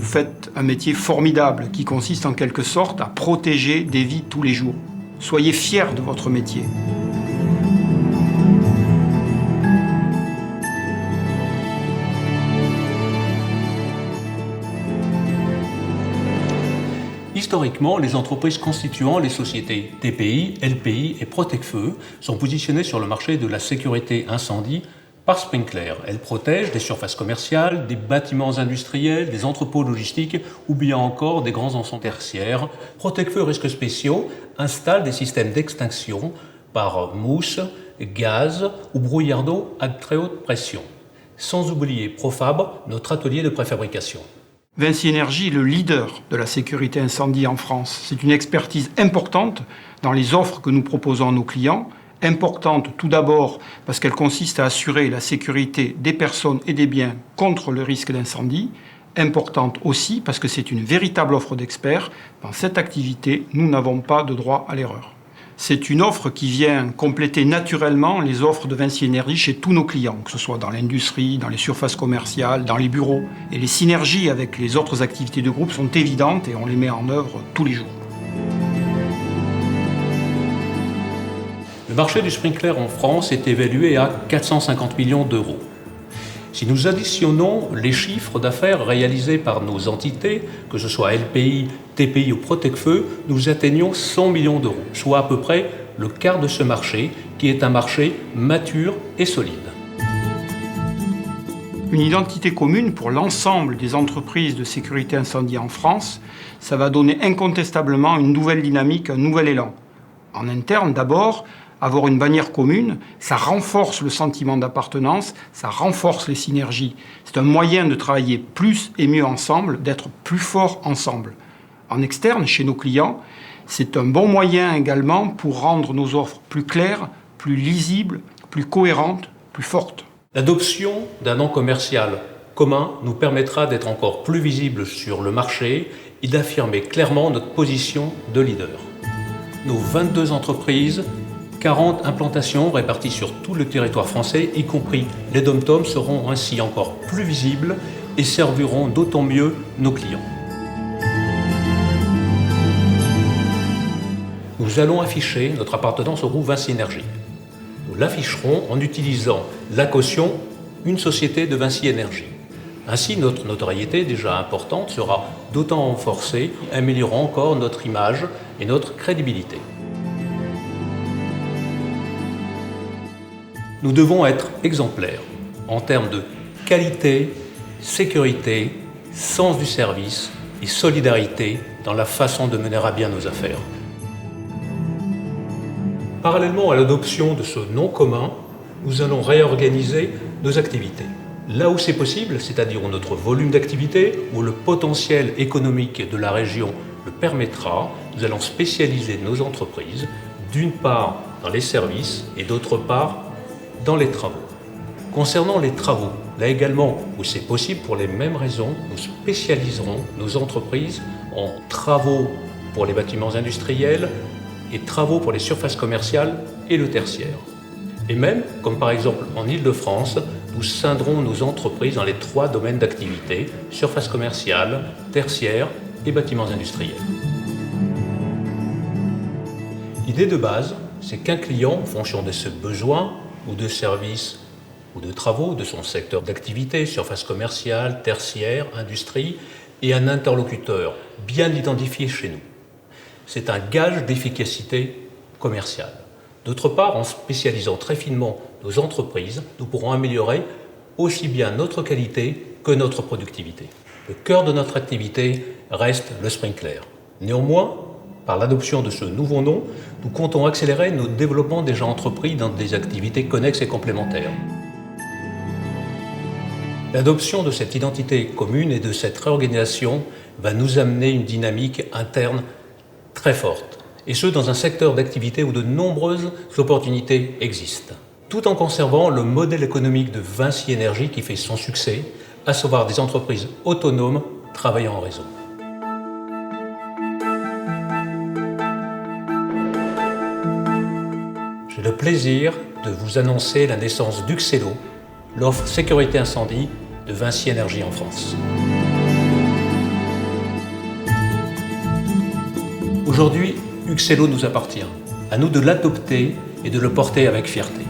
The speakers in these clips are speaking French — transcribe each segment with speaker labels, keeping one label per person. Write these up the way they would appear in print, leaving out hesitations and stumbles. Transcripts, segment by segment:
Speaker 1: faites un métier formidable qui consiste en quelque sorte à protéger des vies tous les jours. Soyez fiers de votre métier.
Speaker 2: Historiquement, les entreprises constituant les sociétés TPI, LPI et Protecfeu sont positionnées sur le marché de la sécurité incendie par Sprinkler. Elles protègent des surfaces commerciales, des bâtiments industriels, des entrepôts logistiques ou bien encore des grands ensembles tertiaires. Protecfeu Risques Spéciaux installe des systèmes d'extinction par mousse, gaz ou brouillard d'eau à très haute pression. Sans oublier Profab, notre atelier de préfabrication.
Speaker 1: Vinci Énergie est le leader de la sécurité incendie en France. C'est une expertise importante dans les offres que nous proposons à nos clients. Importante tout d'abord parce qu'elle consiste à assurer la sécurité des personnes et des biens contre le risque d'incendie. Importante aussi parce que c'est une véritable offre d'experts. Dans cette activité, nous n'avons pas de droit à l'erreur. C'est une offre qui vient compléter naturellement les offres de Vinci Énergie chez tous nos clients, que ce soit dans l'industrie, dans les surfaces commerciales, dans les bureaux. Et les synergies avec les autres activités du groupe sont évidentes et on les met en œuvre tous les jours.
Speaker 2: Le marché du sprinkler en France est évalué à 450 millions d'euros. Si nous additionnons les chiffres d'affaires réalisés par nos entités, que ce soit LPI, TPI ou Protecfeu, nous atteignons 100 millions d'euros, soit à peu près le quart de ce marché, qui est un marché mature et solide.
Speaker 1: Une identité commune pour l'ensemble des entreprises de sécurité incendie en France, ça va donner incontestablement une nouvelle dynamique, un nouvel élan. En interne d'abord, avoir une bannière commune, ça renforce le sentiment d'appartenance, ça renforce les synergies. C'est un moyen de travailler plus et mieux ensemble, d'être plus forts ensemble. En externe, chez nos clients, c'est un bon moyen également pour rendre nos offres plus claires, plus lisibles, plus cohérentes, plus fortes.
Speaker 2: L'adoption d'un nom commercial commun nous permettra d'être encore plus visibles sur le marché et d'affirmer clairement notre position de leader. Nos 22 entreprises, 40 implantations réparties sur tout le territoire français, y compris les DOM-TOM, seront ainsi encore plus visibles et serviront d'autant mieux nos clients. Nous allons afficher notre appartenance au groupe Vinci Énergie. Nous l'afficherons en utilisant la caution « Une société de Vinci Énergie ». Ainsi, notre notoriété déjà importante sera d'autant renforcée, améliorant encore notre image et notre crédibilité. Nous devons être exemplaires en termes de qualité, sécurité, sens du service et solidarité dans la façon de mener à bien nos affaires. Parallèlement à l'adoption de ce nom commun, nous allons réorganiser nos activités. Là où c'est possible, c'est-à-dire où notre volume d'activité, où le potentiel économique de la région le permettra, nous allons spécialiser nos entreprises, d'une part dans les services et d'autre part dans les travaux. Concernant les travaux, là également où c'est possible pour les mêmes raisons, nous spécialiserons nos entreprises en travaux pour les bâtiments industriels et travaux pour les surfaces commerciales et le tertiaire. Et même, comme par exemple en Île-de-France, nous scindrons nos entreprises dans les 3 domaines d'activité, surface commerciale, tertiaire et bâtiments industriels. L'idée de base, c'est qu'un client, en fonction de ses besoins ou de services ou de travaux, de son secteur d'activité, surface commerciale, tertiaire, industrie, ait un interlocuteur bien identifié chez nous. C'est un gage d'efficacité commerciale. D'autre part, en spécialisant très finement nos entreprises, nous pourrons améliorer aussi bien notre qualité que notre productivité. Le cœur de notre activité reste le sprinkler. Néanmoins, par l'adoption de ce nouveau nom, nous comptons accélérer nos développements déjà entrepris dans des activités connexes et complémentaires. L'adoption de cette identité commune et de cette réorganisation va nous amener une dynamique interne très forte, et ce dans un secteur d'activité où de nombreuses opportunités existent, tout en conservant le modèle économique de Vinci Énergie qui fait son succès, à savoir des entreprises autonomes travaillant en réseau. J'ai le plaisir de vous annoncer la naissance d'Uxello, l'offre sécurité incendie de Vinci Énergie en France. Aujourd'hui, Uxello nous appartient. À nous de l'adopter et de le porter avec fierté.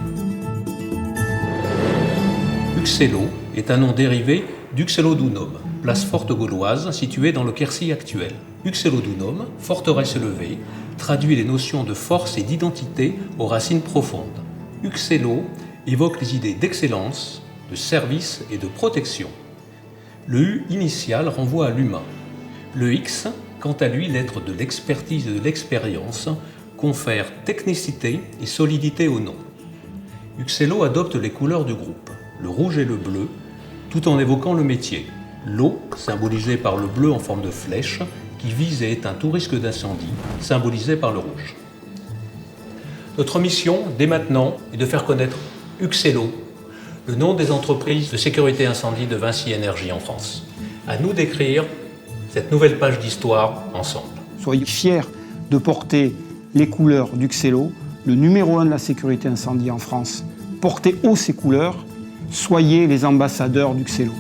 Speaker 2: Uxello est un nom dérivé d'Uxellodunum, place forte gauloise située dans le Quercy actuel. Uxellodunum, forteresse élevée, traduit les notions de force et d'identité aux racines profondes. Uxello évoque les idées d'excellence, de service et de protection. Le U initial renvoie à l'humain. Le X, quant à lui, lettre de l'expertise et de l'expérience, confère technicité et solidité au nom. Uxello adopte les couleurs du groupe, le rouge et le bleu, tout en évoquant le métier. L'eau, symbolisée par le bleu en forme de flèche, qui vise et éteint tout risque d'incendie, symbolisé par le rouge. Notre mission, dès maintenant, est de faire connaître Uxello, le nom des entreprises de sécurité incendie de Vinci Énergie en France. À nous d'écrire cette nouvelle page d'histoire ensemble.
Speaker 1: Soyez fiers de porter les couleurs d'Uxello, le numéro 1 de la sécurité incendie en France. Portez haut ces couleurs, soyez les ambassadeurs d'Uxello.